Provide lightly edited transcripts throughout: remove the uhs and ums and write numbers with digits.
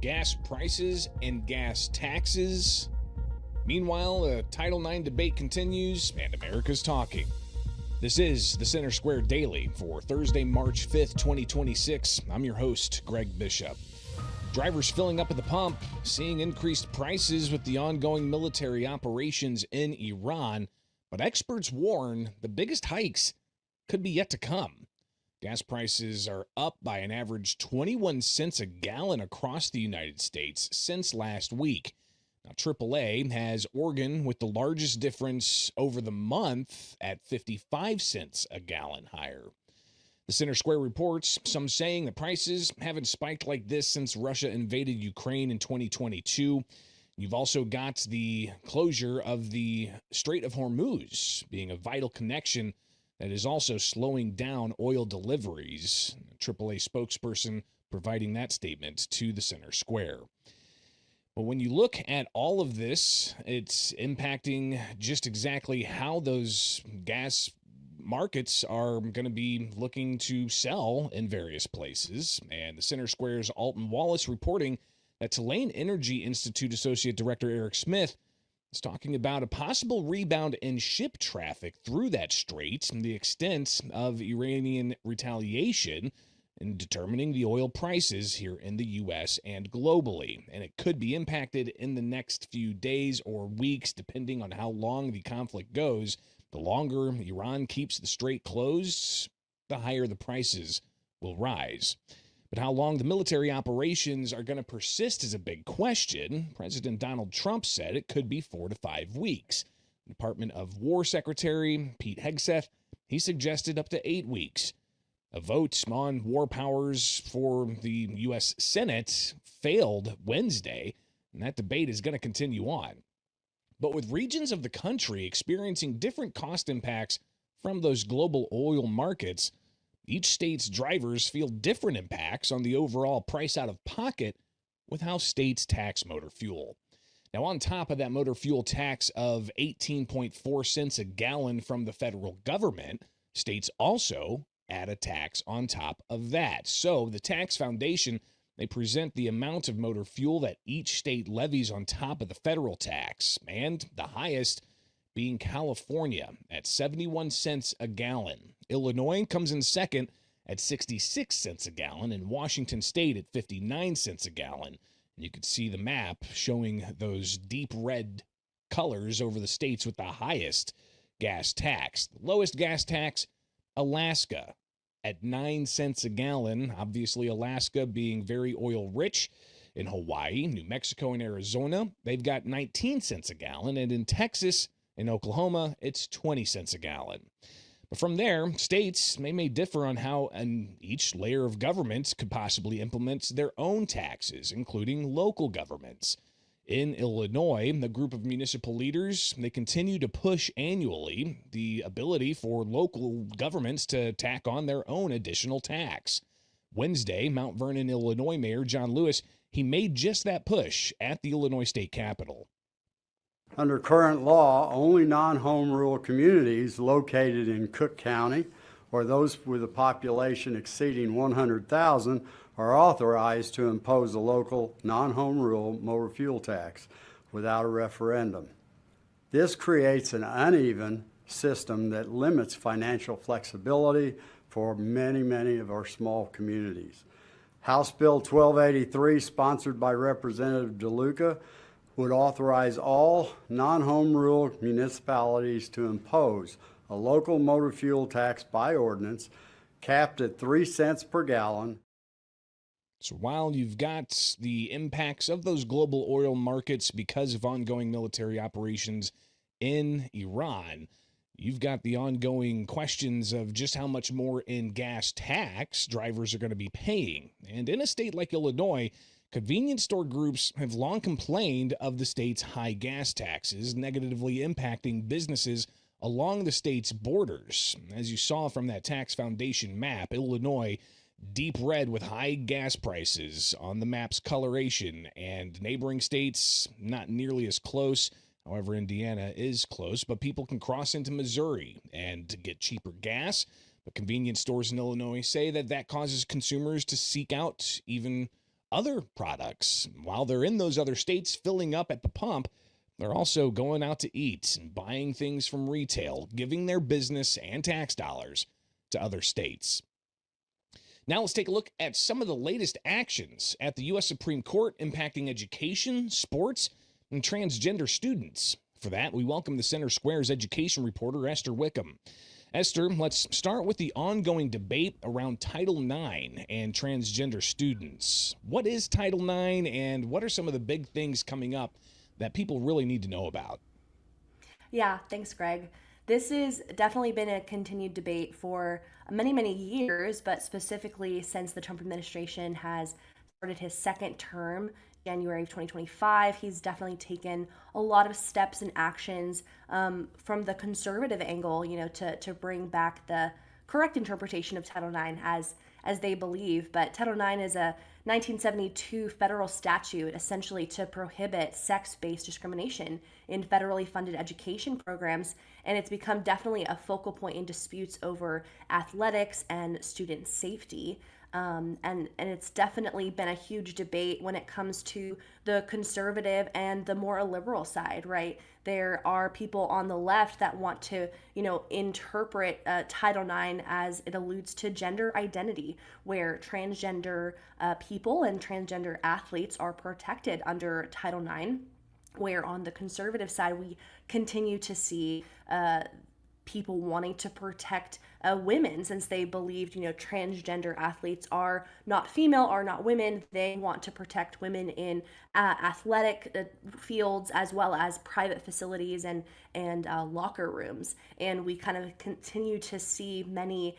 gas prices and gas taxes. Meanwhile, the Title IX debate continues, and America's talking. This is the Center Square Daily for Thursday, March 5th, 2026. I'm your host, Greg Bishop. Drivers filling up at the pump, seeing increased prices with the ongoing military operations in Iran, but experts warn the biggest hikes could be yet to come. Gas prices are up by an average 21 cents a gallon across the United States since last week. Now, AAA has Oregon with the largest difference over the month at 55 cents a gallon higher. The Center Square reports some saying the prices haven't spiked like this since Russia invaded Ukraine in 2022. You've also got the closure of the Strait of Hormuz being a vital connection that is also slowing down oil deliveries. AAA spokesperson providing that statement to the Center Square. But when you look at all of this, it's impacting just exactly how those gas markets are going to be looking to sell in various places. And the Center Square's Alton Wallace reporting that Tulane Energy Institute Associate Director Eric Smith is talking about a possible rebound in ship traffic through that strait and the extent of Iranian retaliation in determining the oil prices here in the U.S. and globally. And it could be impacted in the next few days or weeks, depending on how long the conflict goes. The longer Iran keeps the strait closed, the higher the prices will rise. But how long the military operations are going to persist is a big question. President Donald Trump said it could be 4 to 5 weeks. Department of War Secretary Pete Hegseth, he suggested up to 8 weeks. A vote on war powers for the U.S. Senate failed Wednesday, and that debate is going to continue on. But with regions of the country experiencing different cost impacts from those global oil markets, each state's drivers feel different impacts on the overall price out of pocket with how states tax motor fuel. Now, on top of that motor fuel tax of 18.4 cents a gallon from the federal government, states also add a tax on top of that. So the Tax Foundation, they present the amount of motor fuel that each state levies on top of the federal tax, and the highest being California at 71 cents a gallon. Illinois comes in second at 66 cents a gallon, and Washington State at 59 cents a gallon. And you can see the map showing those deep red colors over the states with the highest gas tax. The lowest gas tax, Alaska at 9 cents a gallon. Obviously, Alaska being very oil rich. In Hawaii, New Mexico, and Arizona, they've got 19 cents a gallon. And in Texas, in Oklahoma, it's 20 cents a gallon. But from there, states may differ on how each layer of government could possibly implement their own taxes, including local governments. In Illinois, the group of municipal leaders, they continue to push annually the ability for local governments to tack on their own additional tax. Wednesday, Mount Vernon, Illinois Mayor John Lewis, he made just that push at the Illinois State Capitol. Under current law, only non-home rule communities located in Cook County or those with a population exceeding 100,000 are authorized to impose a local non-home rule motor fuel tax without a referendum. This creates an uneven system that limits financial flexibility for many of our small communities. House Bill 1283, sponsored by Representative DeLuca, would authorize all non-home rule municipalities to impose a local motor fuel tax by ordinance capped at 3 cents per gallon. So while you've got the impacts of those global oil markets because of ongoing military operations in Iran, you've got the ongoing questions of just how much more in gas tax drivers are going to be paying. And in a state like Illinois, convenience store groups have long complained of the state's high gas taxes, negatively impacting businesses along the state's borders. As you saw from that Tax Foundation map, Illinois, deep red with high gas prices on the map's coloration, and neighboring states not nearly as close. However, Indiana is close, but people can cross into Missouri and get cheaper gas. But convenience stores in Illinois say that causes consumers to seek out even other products. While they're in those other states filling up at the pump, they're also going out to eat and buying things from retail, giving their business and tax dollars to other states. Now let's take a look at some of the latest actions at the U.S. Supreme Court impacting education, sports, and transgender students. For that, we welcome the Center Square's education reporter, Esther Wickham. Esther, let's start with the ongoing debate around Title IX and transgender students. What is Title IX, and what are some of the big things coming up that people really need to know about? Yeah, thanks, Greg. This has definitely been a continued debate for many, many years, but specifically since the Trump administration has started his second term, January of 2025. He's definitely taken a lot of steps and actions from the conservative angle, to bring back the correct interpretation of Title IX as they believe. But Title IX is a 1972 federal statute essentially to prohibit sex-based discrimination in federally funded education programs, and it's become definitely a focal point in disputes over athletics and student safety. And it's definitely been a huge debate when it comes to the conservative and the more liberal side, right? There are people on the left that want to, interpret Title IX as it alludes to gender identity, where transgender people and transgender athletes are protected under Title IX, where on the conservative side, we continue to see people wanting to protect women, since they believed, transgender athletes are not female, are not women. They want to protect women in athletic fields as well as private facilities and locker rooms. And we kind of continue to see many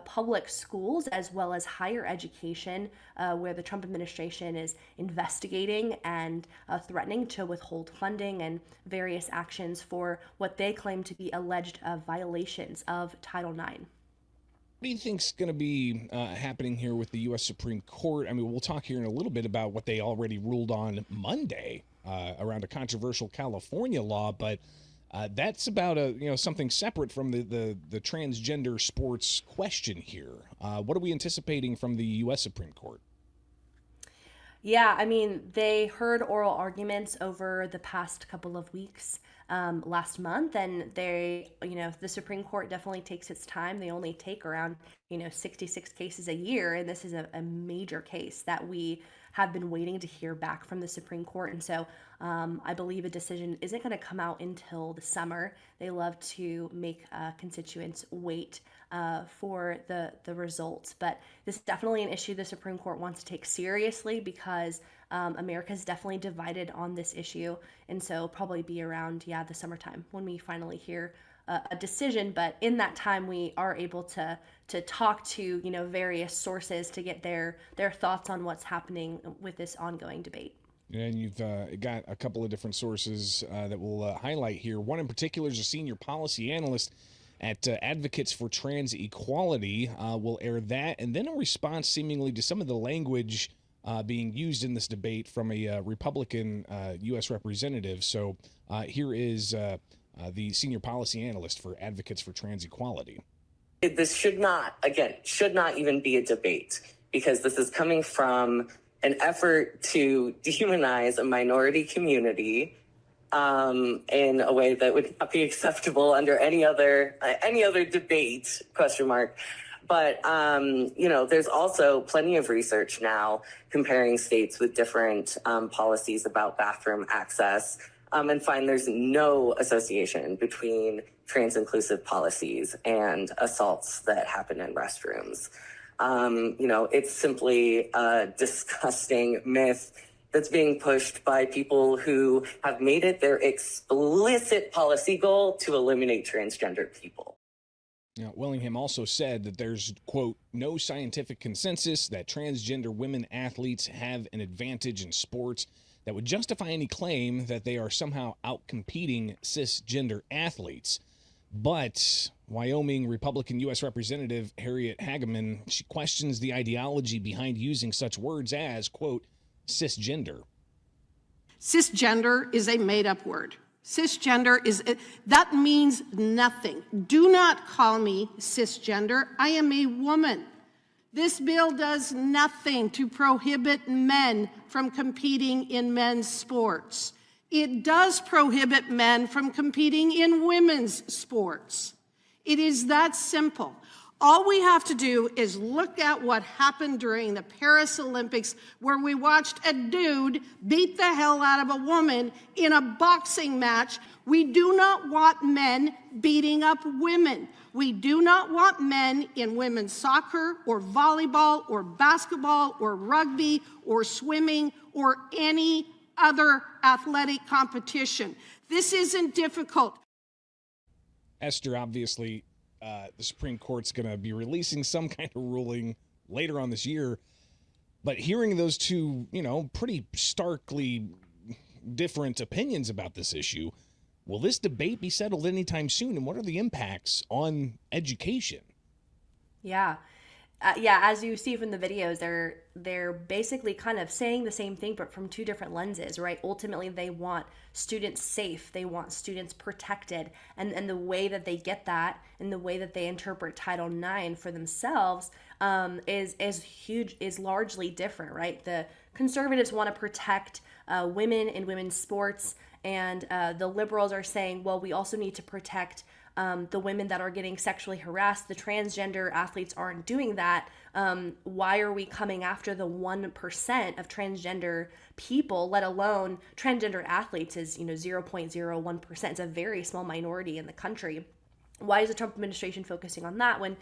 public schools as well as higher education where the Trump administration is investigating and threatening to withhold funding and various actions for what they claim to be alleged violations of Title IX. What do you think's going to be happening here with the U.S. Supreme Court? I mean, we'll talk here in a little bit about what they already ruled on Monday around a controversial California law, but that's about something separate from the transgender sports question here. What are we anticipating from the U.S. Supreme Court? Yeah, I mean, they heard oral arguments over the past couple of weeks last month, and the Supreme Court definitely takes its time. They only take around, 66 cases a year, and this is a major case that we have been waiting to hear back from the Supreme Court. And so I believe a decision isn't going to come out until the summer. They love to make constituents wait for the results. But this is definitely an issue the Supreme Court wants to take seriously, because America's definitely divided on this issue. And so probably be around, the summertime when we finally hear a decision. But in that time, we are able to talk to, various sources to get their thoughts on what's happening with this ongoing debate. And you've got a couple of different sources that we'll highlight here. One in particular is a senior policy analyst at Advocates for Trans Equality. We'll air that. And then a response seemingly to some of the language being used in this debate from a Republican U.S. representative. So here is the senior policy analyst for Advocates for Trans Equality. This should not even be a debate, because this is coming from an effort to dehumanize a minority community in a way that would not be acceptable under any other debate, ? But, there's also plenty of research now comparing states with different policies about bathroom access, and find there's no association between trans-inclusive policies and assaults that happen in restrooms. It's simply a disgusting myth that's being pushed by people who have made it their explicit policy goal to eliminate transgender people. Now, Willingham also said that there's, quote, no scientific consensus that transgender women athletes have an advantage in sports that would justify any claim that they are somehow outcompeting cisgender athletes. But Wyoming Republican U.S. Representative Harriet Hageman, she questions the ideology behind using such words as, quote, cisgender. Cisgender is a made-up word. Cisgender that means nothing. Do not call me cisgender. I am a woman. This bill does nothing to prohibit men from competing in men's sports. It does prohibit men from competing in women's sports. It is that simple. All we have to do is look at what happened during the Paris Olympics, where we watched a dude beat the hell out of a woman in a boxing match. We do not want men beating up women. We do not want men in women's soccer or volleyball or basketball or rugby or swimming or any other athletic competition. This isn't difficult. Esther, obviously, the Supreme Court's going to be releasing some kind of ruling later on this year. But hearing those two, pretty starkly different opinions about this issue, will this debate be settled anytime soon? And what are the impacts on education? Yeah. As you see from the videos, they're basically kind of saying the same thing, but from two different lenses, right? Ultimately, they want students safe. They want students protected. And the way that they get that and the way that they interpret Title IX for themselves is largely different, right? The conservatives want to protect women in women's sports, and the liberals are saying, well, we also need to protect the women that are getting sexually harassed. The transgender athletes aren't doing that. Why are we coming after the 1% of transgender people, let alone transgender athletes is 0.01%. It's a very small minority in the country. Why is the Trump administration focusing on that when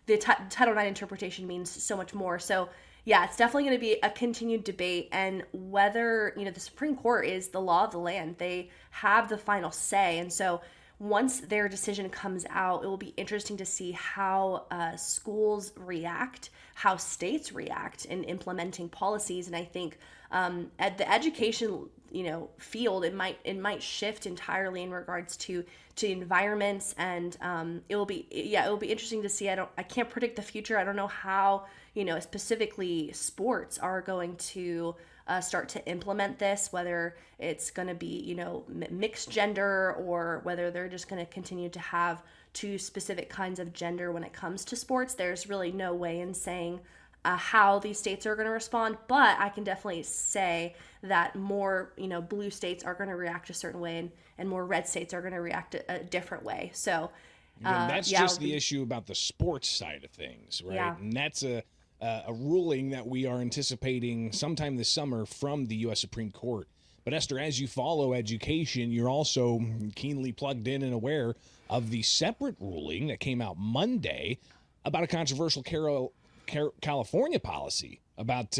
the Title IX interpretation means so much more? So yeah, it's definitely going to be a continued debate, and whether, the Supreme Court is the law of the land. They have the final say, and so once their decision comes out, it will be interesting to see how schools react, how states react in implementing policies. And I think at the education, field, it might shift entirely in regards to environments, and it will be interesting to see. I can't predict the future. I don't know how specifically sports are going to start to implement this, whether it's going to be, mixed gender, or whether they're just going to continue to have two specific kinds of gender when it comes to sports. There's really no way in saying how these states are going to respond, but I can definitely say that more, blue states are going to react a certain way, and more red states are going to react a different way. So that's just the issue about the sports side of things, right? Yeah. And that's a ruling that we are anticipating sometime this summer from the U.S. Supreme Court. But Esther, as you follow education, you're also keenly plugged in and aware of the separate ruling that came out Monday about a controversial California policy about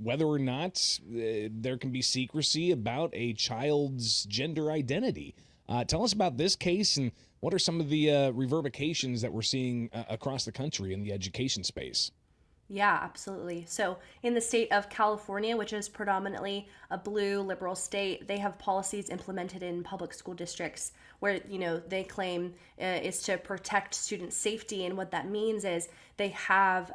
whether or not there can be secrecy about a child's gender identity. Tell us about this case, and what are some of the reverberations that we're seeing across the country in the education space? Yeah, absolutely. So in the state of California, which is predominantly a blue liberal state, they have policies implemented in public school districts where, they claim is to protect student safety. And what that means is they have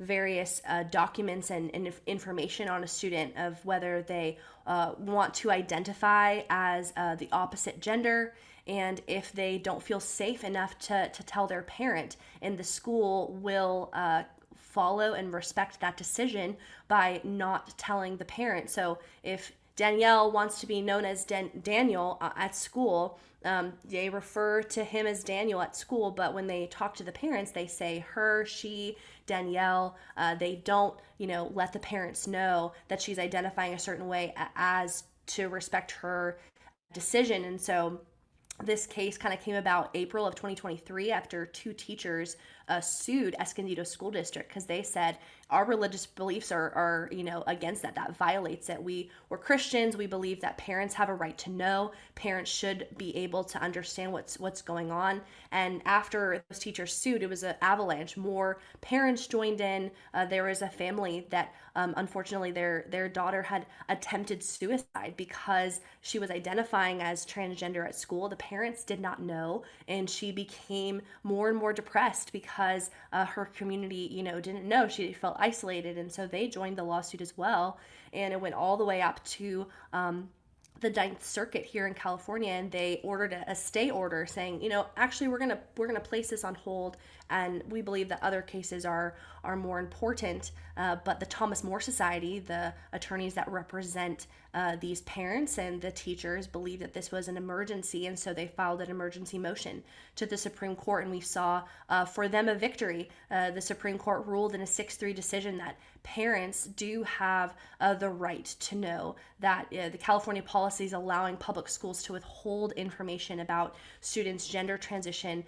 various documents and information on a student of whether they want to identify as the opposite gender, and if they don't feel safe enough to tell their parent, and the school will follow and respect that decision by not telling the parent. So if Danielle wants to be known as Daniel at school, they refer to him as Daniel at school, but when they talk to the parents, they say her, she, Danielle. They don't, let the parents know that she's identifying a certain way as to respect her decision. And so this case kind of came about April of 2023 after two teachers sued Escondido School District because they said our religious beliefs are against that. That violates it. We're Christians. We believe that parents have a right to know. Parents should be able to understand what's going on. And after those teachers sued, it was an avalanche. More parents joined in. There was a family that unfortunately their daughter had attempted suicide because she was identifying as transgender at school. The parents did not know, and she became more and more depressed because her community, didn't know. She felt isolated, and so they joined the lawsuit as well. And it went all the way up to the Ninth Circuit here in California, and they ordered a stay order saying, actually we're gonna place this on hold, and we believe that other cases are more important. But the Thomas More Society, the attorneys that represent these parents and the teachers, believe that this was an emergency, and so they filed an emergency motion to the Supreme Court, and we saw for them a victory. The Supreme Court ruled in a 6-3 decision that parents do have the right to know that the California policies allowing public schools to withhold information about students' gender transition,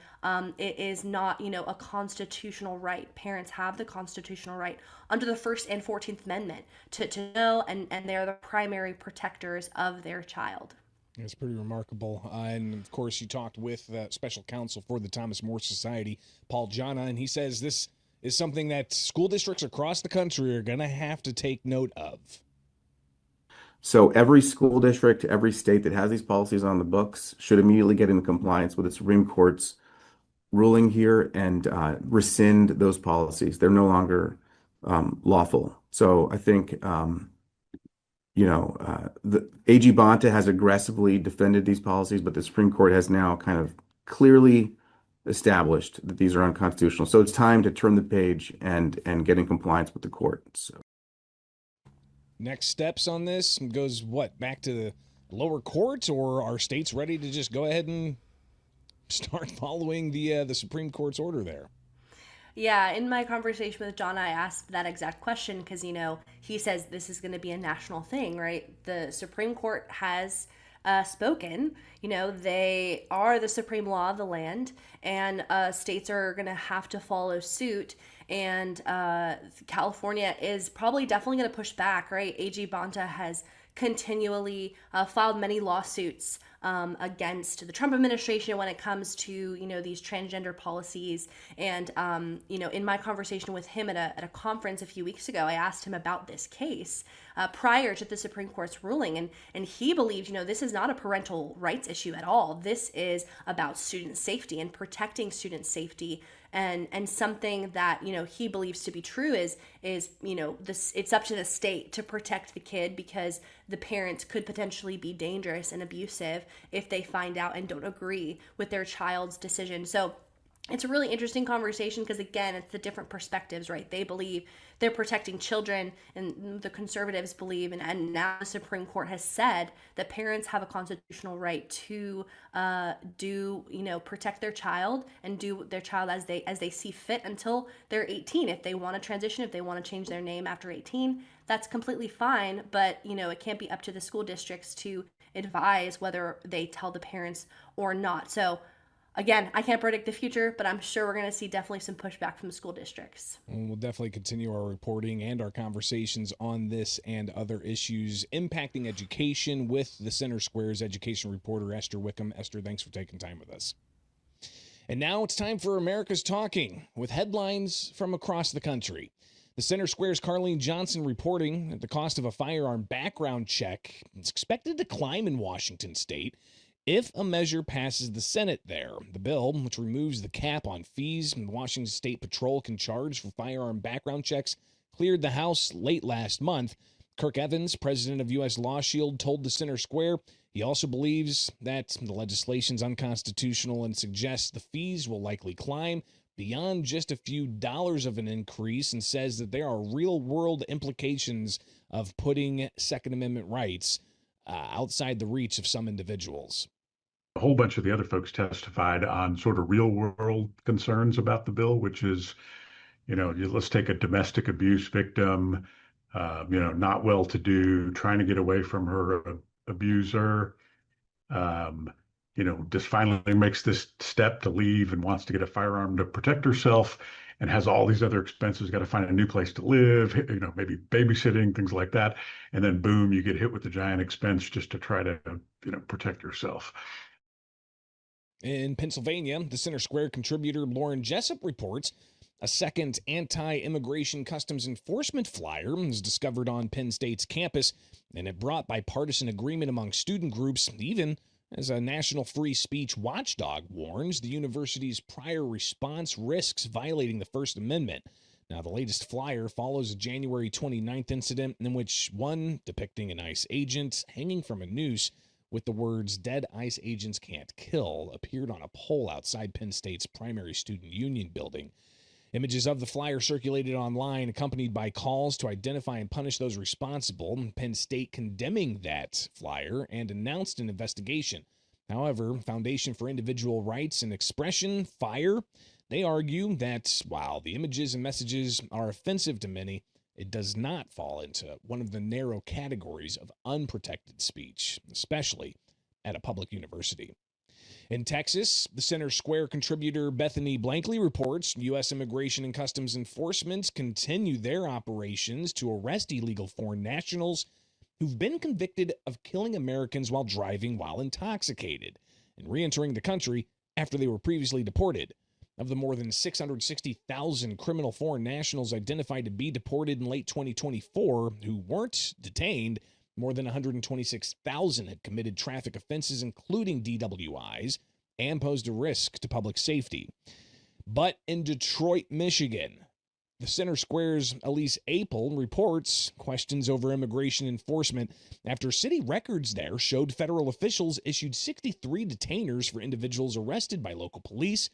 it is not, a constitutional right. Parents have the constitutional right under the First and 14th Amendment to know, and they're the primary protectors of their child. It's pretty remarkable. And of course, you talked with special counsel for the Thomas More Society, Paul Jana, and he says this is something that school districts across the country are going to have to take note of. So every school district, every state that has these policies on the books should immediately get into compliance with the Supreme Court's ruling here and rescind those policies. They're no longer lawful. So I think, the AG Bonta has aggressively defended these policies, but the Supreme Court has now kind of clearly established that these are unconstitutional. So it's time to turn the page and get in compliance with the court. So. Next steps on this goes back to the lower court, or are states ready to just go ahead and start following the Supreme Court's order there? Yeah, in my conversation with John, I asked that exact question because, he says this is going to be a national thing, right? The Supreme Court has spoken. They are the supreme law of the land, and states are going to have to follow suit. And California is probably definitely going to push back, right? AG Bonta has continually filed many lawsuits against the Trump administration when it comes to, these transgender policies. And, in my conversation with him at a conference a few weeks ago, I asked him about this case prior to the Supreme Court's ruling. And he believed, this is not a parental rights issue at all. This is about student safety and protecting student safety. And something that, he believes to be true is it's up to the state to protect the kid, because the parents could potentially be dangerous and abusive if they find out and don't agree with their child's decision. So it's a really interesting conversation because, again, it's the different perspectives, right? They believe they're protecting children, and the conservatives believe, and now the Supreme Court has said that parents have a constitutional right to protect their child and do their child as they see fit until they're 18. If they want to transition, if they want to change their name after 18, that's completely fine. But, it can't be up to the school districts to advise whether they tell the parents or not. So, again, I can't predict the future, but I'm sure we're going to see definitely some pushback from the school districts. And we'll definitely continue our reporting and our conversations on this and other issues impacting education with the Center Square's education reporter, Esther Wickham. Esther, thanks for taking time with us. And now it's time for America's Talking, with headlines from across the country. The Center Square's Carlene Johnson reporting that the cost of a firearm background check is expected to climb in Washington state if a measure passes the Senate there. The bill, which removes the cap on fees Washington State Patrol can charge for firearm background checks, cleared the House late last month. Kirk Evans, president of U.S. Law Shield, told the Center Square he also believes that the legislation's unconstitutional and suggests the fees will likely climb beyond just a few dollars of an increase, and says that there are real-world implications of putting Second Amendment rights outside the reach of some individuals. A whole bunch of the other folks testified on sort of real world concerns about the bill, which is, let's take a domestic abuse victim, not well to do, trying to get away from her abuser, just finally makes this step to leave and wants to get a firearm to protect herself and has all these other expenses, got to find a new place to live, maybe babysitting, things like that. And then boom, you get hit with the giant expense just to try to, protect yourself. In Pennsylvania, the Center Square contributor Lauren Jessup reports a second anti-immigration customs enforcement flyer was discovered on Penn State's campus, and it brought bipartisan agreement among student groups, even as a national free speech watchdog warns the university's prior response risks violating the First Amendment. Now, the latest flyer follows a January 29th incident in which one depicting an ICE agent hanging from a noose with the words "Dead ICE agents can't kill" appeared on a pole outside Penn State's primary student union building. Images of the flyer circulated online, accompanied by calls to identify and punish those responsible. Penn State condemning that flyer and announced an investigation. However, Foundation for Individual Rights and Expression, FIRE, they argue that while the images and messages are offensive to many, it does not fall into one of the narrow categories of unprotected speech, especially at a public university. In Texas, the Center Square contributor Bethany Blankley reports U.S. Immigration and Customs Enforcement continue their operations to arrest illegal foreign nationals who've been convicted of killing Americans while driving while intoxicated and re-entering the country after they were previously deported. Of the more than 660,000 criminal foreign nationals identified to be deported in late 2024 who weren't detained, more than 126,000 had committed traffic offenses, including DWIs, and posed a risk to public safety. But in Detroit, Michigan, the Center Square's Elise Apel reports questions over immigration enforcement after city records there showed federal officials issued 63 detainers for individuals arrested by local police,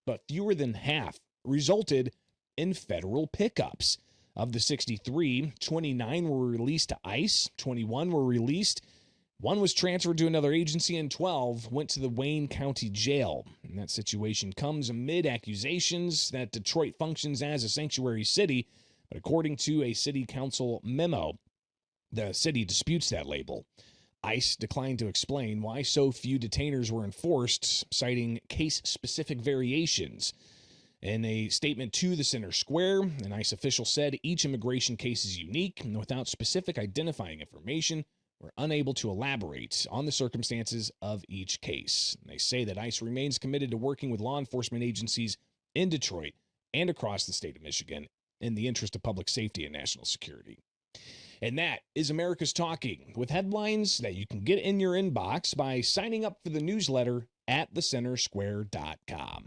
but fewer than half resulted in federal pickups. Of the 63, 29 were released to ICE, 21 were released, 1 was transferred to another agency, and 12 went to the Wayne County Jail. And that situation comes amid accusations that Detroit functions as a sanctuary city, but according to a city council memo, the city disputes that label. ICE declined to explain why so few detainers were enforced, citing case-specific variations. In a statement to the Center Square, an ICE official said each immigration case is unique, and without specific identifying information, we're unable to elaborate on the circumstances of each case. And they say that ICE remains committed to working with law enforcement agencies in Detroit and across the state of Michigan in the interest of public safety and national security. And that is America's Talking, with headlines that you can get in your inbox by signing up for the newsletter at thecentersquare.com.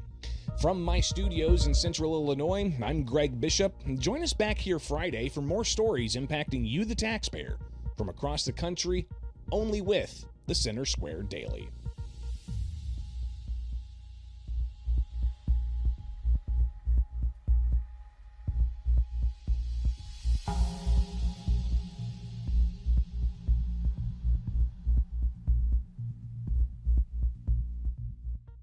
From my studios in Central Illinois, I'm Greg Bishop. Join us back here Friday for more stories impacting you, the taxpayer, from across the country, only with the Center Square Daily.